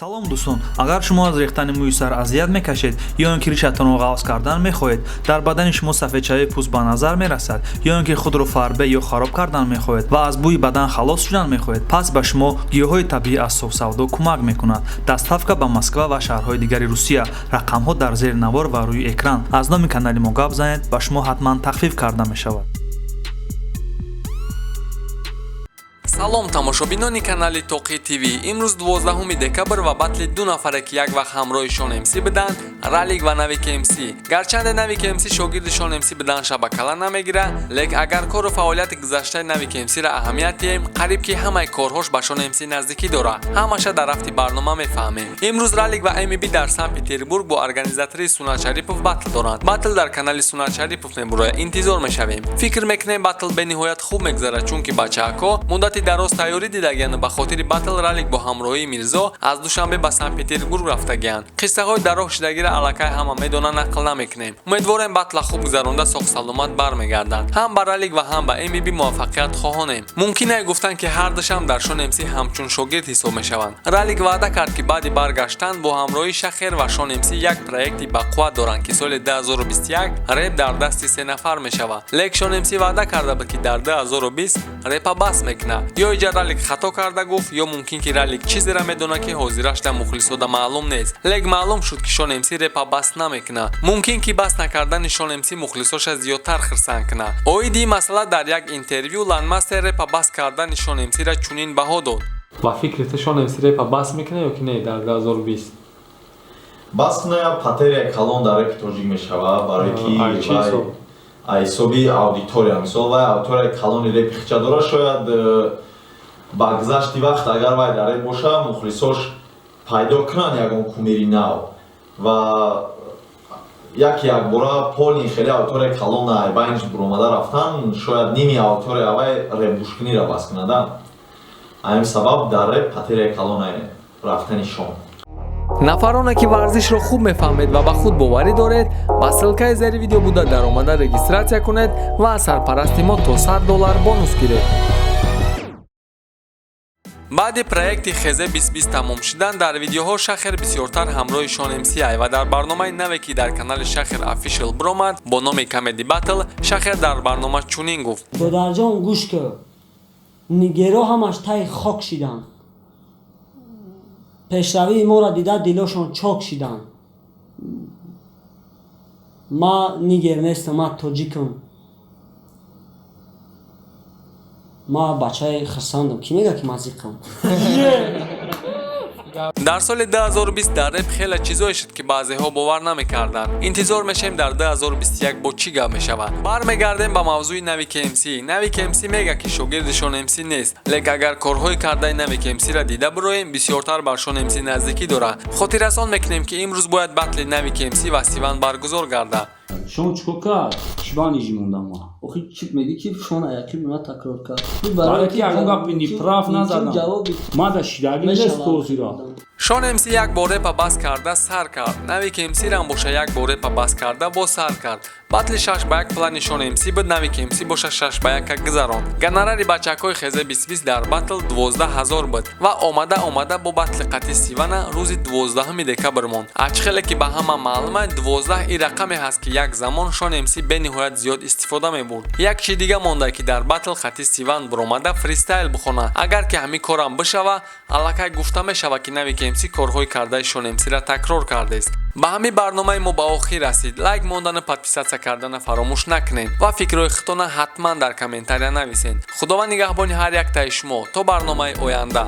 салом дӯстон, агар шумо аз рехтани мӯи сар азият мекашед ё ин ки ришатонро ғафз кардан мехоҳед, дар бадани шумо сафедшавии пӯст ба назар мерасад, ё ин ки худро фарбе ё хароб кардан мехоҳед ва аз бӯи бадан халос шудан мехоҳед, пас ба шумо гиёҳҳои табиӣ аз софсавдо кӯмак мекунад. Доставка ба Москва ва шаҳрҳои дигари Русия. Рақамҳо дар зери навор ва рӯи экран. Аз номи канали мо гап занед, ба шумо ҳатман тахфиф карда мешавад. салом тамошобинони канали Тоқӣ ТВ. имрӯз 12 декабр ва батли ду нафаре ки як вақт ҳамроҳи Шон МС буданд, Ралик ва Навик МС. гарчанде Навик МС шогирди Шон МС будан шабакала намегира, лек агар кору фаъолияти гузаштаи Навик МС-ра аҳамият диҳем, қариб ки ҳамаи корҳош ба Шон МС наздикӣ дорад. ҳамаша дар рафти барнома мефаҳмем. имрӯз Ралик ва МБ дар Санкт-Петербург бо организатори Сунат Шарипов батл доранд. батл дар канали Сунат Шарипов мебурояд. интизор мешавем. фикр мекунем батл бениҳоят хуб мегзарад, чунки бачаҳако муддати дароз тайёрӣ дидагиянд. ба хотири батл Ралик бо ҳамроҳии Мирзо аз Душанбе ба Санкт-Петербург рафтагиянд. қиссаҳои дар роҳ шудагиро аллакай ҳама медонанд, нақл намекунем. умедворем батла хуб гузаронда соҳ саломат бармегарданд. ҳам ба Ралик ва ҳам ба МБ муваффақият хоҳонем. мумкине гуфтанд ки ҳар душам дар Шон МС ҳамчун шогирд ҳисоб мешаванд. Ралик ваъда кард ки баъди баргаштан бо ҳамроҳии Шахер ва Шон МС як проекти бақувват доранд ки соли 2021 реп дар дасти 3 нафар мешавад. лек Шон МС ваъда карда буд ки дар 2020 репа бас мекунад. ё иҷа Ралик хато карда гуфт, ё мумкин ки Ралик чизеро медонад ки ҳозираш дар мухлисода маълум нест. лек маълум шуд ки Шон МС репа бас намекунад. мумкин ки бас накардани Шон МС мухлисоша зиёдтар хирсанд кунад. оиди масъала дар як интервю Ландмастер репа бас кардани Шон МС-ра чунин баҳо дод. ба фикрите Шон МС репа бас мекунад ё ки не дар 2020? бас кунад патерия калон дар репи тоҷик мешавад, барои ки ҳисоби аудитория, мисол вай аудиторияи калони репи хича дорад, шояд ба гузашти вақт агар вай дар реп боша мухлисош пайдо кунанд ягон кумири нав ва як бора полни хеле аудиторияи калона байниш буромада рафтан, шояд ними аудитория вай репгӯшкунира бас кунаданд. ҳамин сабаб дар реп патерияи калона рафтани Шон. нафароне ки варзишро хуб мефаҳмед ва ба худ боварӣ доред, ба ссилкаи зери видео буда даромада регистратсия кунед ва аз сарпарасти мо то $100 бонус гиред. баъди проекти Хезе 2020 тамом шудан, дар видеоҳо Шахер бисёртар ҳамроҳи Шон МС ай ва дар барномаи наве ки дар канали Шахер Official бромад бо номи Comedy Battle, Шахер дар барнома чунин гуфт: додарҷон гӯш кӯ, нигеро ҳамаш таи хок шиданд, пешравии моро дида дилошон чок шиданд. ма нигер нестам, ма тоҷикам, ма бачаи хирсандам. ки мега ки мазиқам. дар соли 2020 дар реп хеле чизое шуд ки баъзеҳо бовар намекарданд. интизор мешавем дар 2021 бо чӣ гап мешавад. бармегардем ба мавзӯи Навик МС. Навик МС мега ки шогирди Шон МС нест, лек агар корҳои кардаи Навик МС-ра дида бироем, бисёртар бар Шон МС наздикӣ дорад. хотиррасон мекунем ки имрӯз бояд батли Навик МС ва Сиван баргузор гардад. شما چیکار کرد؟ شبانیجی موندم ما. آخه چی میگی که شما یکی به من تکرار کرد. برای که اگه گپی پراف نزدم. ما داشتیم نیست توزیرا. Шон МС як бор репа бас карда сар кард. Навик МС рам боша як бор репа бас карда бо сар кард. батли 6 ба 1 плани Шон МС буд, Навик МС боша 6 ба 1 гузарон. гонорари бачакои Хезе 2020 дар батл 12000 буд ва омада бо батли қати Сивана рӯзи 12 декабр монд. ачхеле ки ба ҳама маълум аст, 12 ин рақаме ҳаст ки як замон Шон МС бениҳоят зиёд истифода мебурд. як чиз дига монда ки дар батл қати Сиван буромада фристайл бихонад. агар ки ҳамин корам бишава, аллакай гуфта мешава ки Навик МС корҳои кардаи Шон МС-ра такрор кардааст. ба ҳамин барномаи мо ба охир расид. лайк мондану подписатсия кардана фаромӯш накунед ва фикрҳои худтона ҳатман дар комментария нависед. худованд нигаҳбони ҳар яктаи шумо то барномаи оянда.